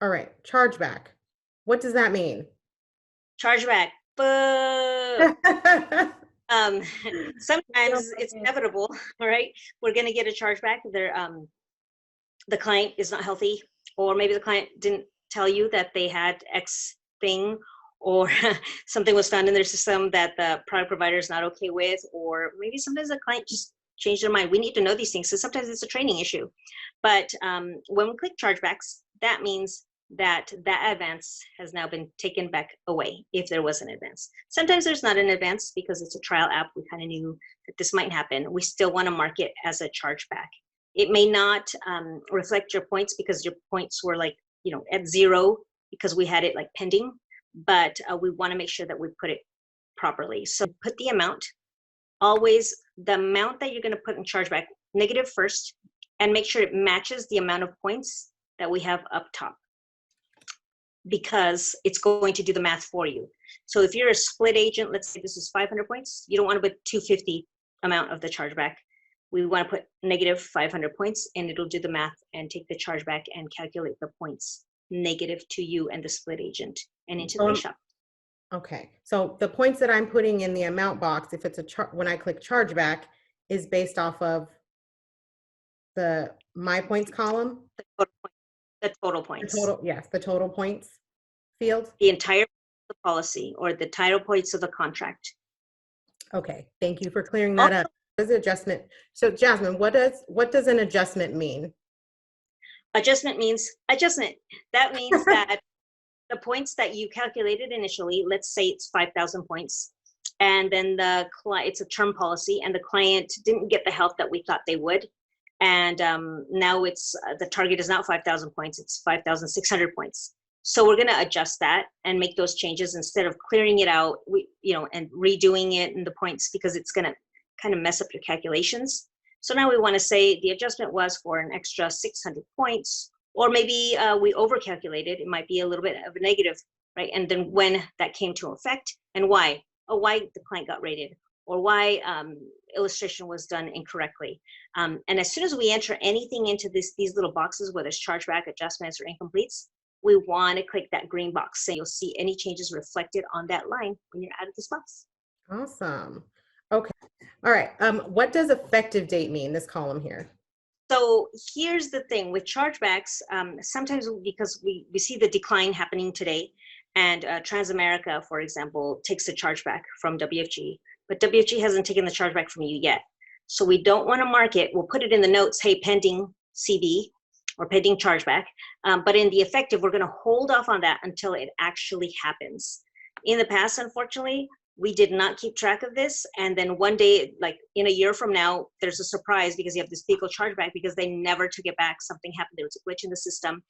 All right, chargeback. What does that mean? Chargeback. Boo. Um, sometimes it's inevitable, all right? We're going to get a chargeback. The client is not healthy, or maybe the client didn't tell you that they had X thing, or something was found in their system that the product provider is not okay with, or maybe sometimes the client just changed their mind. We need to know these things, so sometimes it's a training issue. But when we click chargebacks, that means that advance has now been taken back away if there was an advance. Sometimes there's not an advance because it's a trial app. We kind of knew that this might happen. We still want to mark it as a chargeback. It may not reflect your points because your points were like, at 0 because we had it like pending, but we want to make sure that we put it properly. So put the amount, always the amount that you're going to put in chargeback negative first, and make sure it matches the amount of points that we have up top, because it's going to do the math for you. So if you're a split agent, let's say this is 500 points, you don't want to put 250 amount of the chargeback. We want to put negative 500 points, and it'll do the math and take the chargeback and calculate the points negative to you and the split agent and into the shop. Okay, so the points that I'm putting in the amount box, if it's when I click chargeback, is based off of the my points column. The total points. Yes, the total points field. The entire policy or the title points of the contract. Okay, thank you for clearing that up. What is adjustment? So Jasmine, what does an adjustment mean? Adjustment means adjustment. That means that the points that you calculated initially, let's say it's 5,000 points, and then it's a term policy, and the client didn't get the help that we thought they would, and now it's the target is not 5,000 points, it's 5,600 points. So we're going to adjust that and make those changes instead of clearing it out, and redoing it in the points, because it's going to kind of mess up your calculations. So now we want to say the adjustment was for an extra 600 points, or maybe we overcalculated. It might be a little bit of a negative, right? And then when that came to effect and why, why the client got rated, or why illustration was done incorrectly. And as soon as we enter anything into these little boxes, whether it's chargeback, adjustments, or incompletes, we want to click that green box, and you'll see any changes reflected on that line when you're out of this box. Awesome. Okay. All right. What does effective date mean, this column here? So here's the thing with chargebacks. Sometimes because we see the decline happening today, and Transamerica, for example, takes a chargeback from WFG, but WFG hasn't taken the chargeback from you yet. So we don't want to mark it. We'll put it in the notes, hey, pending CB or pending chargeback. But in the effective, we're going to hold off on that until it actually happens. In the past, unfortunately, we did not keep track of this. And then one day, like in a year from now, there's a surprise because you have this vehicle chargeback because they never took it back. Something happened. There was a glitch in the system.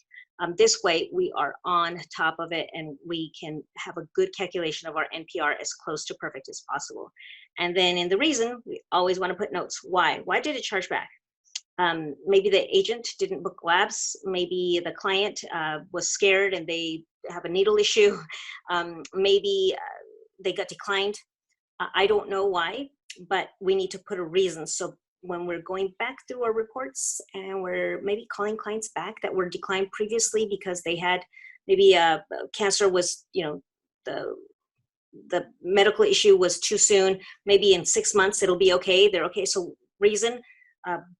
This way, we are on top of it, and we can have a good calculation of our NPR as close to perfect as possible. And then in the reason, we always want to put notes. Why? Why did it charge back? Maybe the agent didn't book labs. Maybe the client was scared and they have a needle issue. Maybe they got declined. I don't know why, but we need to put a reason. So when we're going back through our reports and we're maybe calling clients back that were declined previously because they had maybe cancer was, the medical issue was too soon, maybe in 6 months it'll be okay. They're okay. So reason,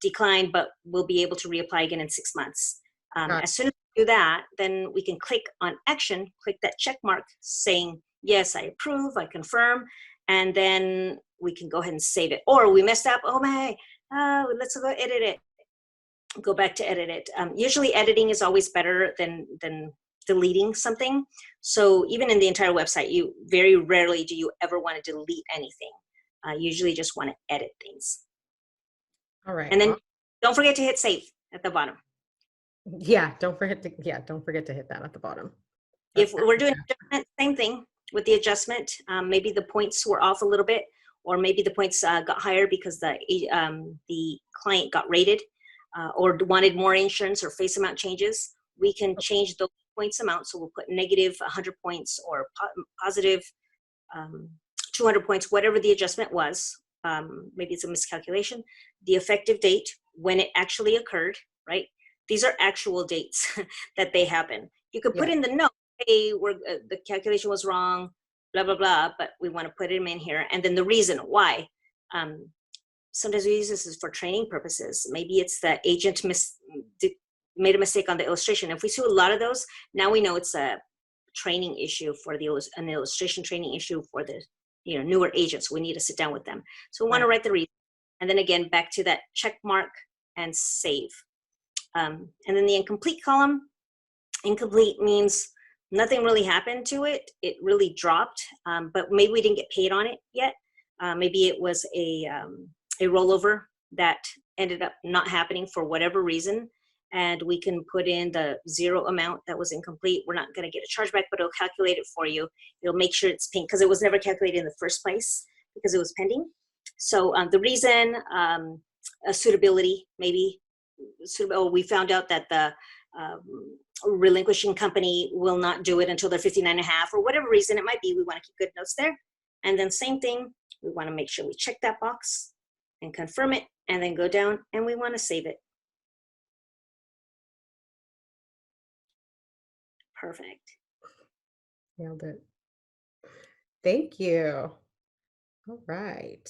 decline, but we'll be able to reapply again in 6 months. As soon as we do that, then we can click on action, click that check mark saying, yes, I approve, I confirm, and then we can go ahead and save it. Or we messed up, oh my, let's go edit it. Go back to edit it. Usually editing is always better than deleting something. So even in the entire website, you very rarely do you ever want to delete anything. Usually just want to edit things. All right. And then don't forget to hit save at the bottom. Yeah, don't forget to hit that at the bottom. If we're doing adjustment, same thing with the adjustment. Maybe the points were off a little bit, or maybe the points got higher because the client got rated or wanted more insurance or face amount changes. We can change those points amount. So we'll put negative 100 points or positive 200 points, whatever the adjustment was. Maybe it's a miscalculation. The effective date, when it actually occurred, right? These are actual dates that they happen. You could put Yeah. in the note, hey, the calculation was wrong, blah, blah, blah, but we want to put them in here. And then the reason why. Um, Sometimes we use this is for training purposes. Maybe it's the agent made a mistake on the illustration. If we see a lot of those, now we know it's a training issue for an illustration training issue for the newer agents. We need to sit down with them. So we want to Right. write the reason. And then again, back to that check mark and save. And then the incomplete column, incomplete means nothing really happened to it. It really dropped, but maybe we didn't get paid on it yet. Maybe it was a rollover that ended up not happening for whatever reason. And we can put in the 0 amount that was incomplete. We're not going to get a chargeback, but it'll calculate it for you. It'll make sure it's paying because it was never calculated in the first place because it was pending. So the reason, a suitability, maybe we found out that the relinquishing company will not do it until they're 59 and a half or whatever reason it might be. We want to keep good notes there. And then same thing, we want to make sure we check that box and confirm it and then go down and we want to save it. Perfect. Nailed it. Thank you. All right.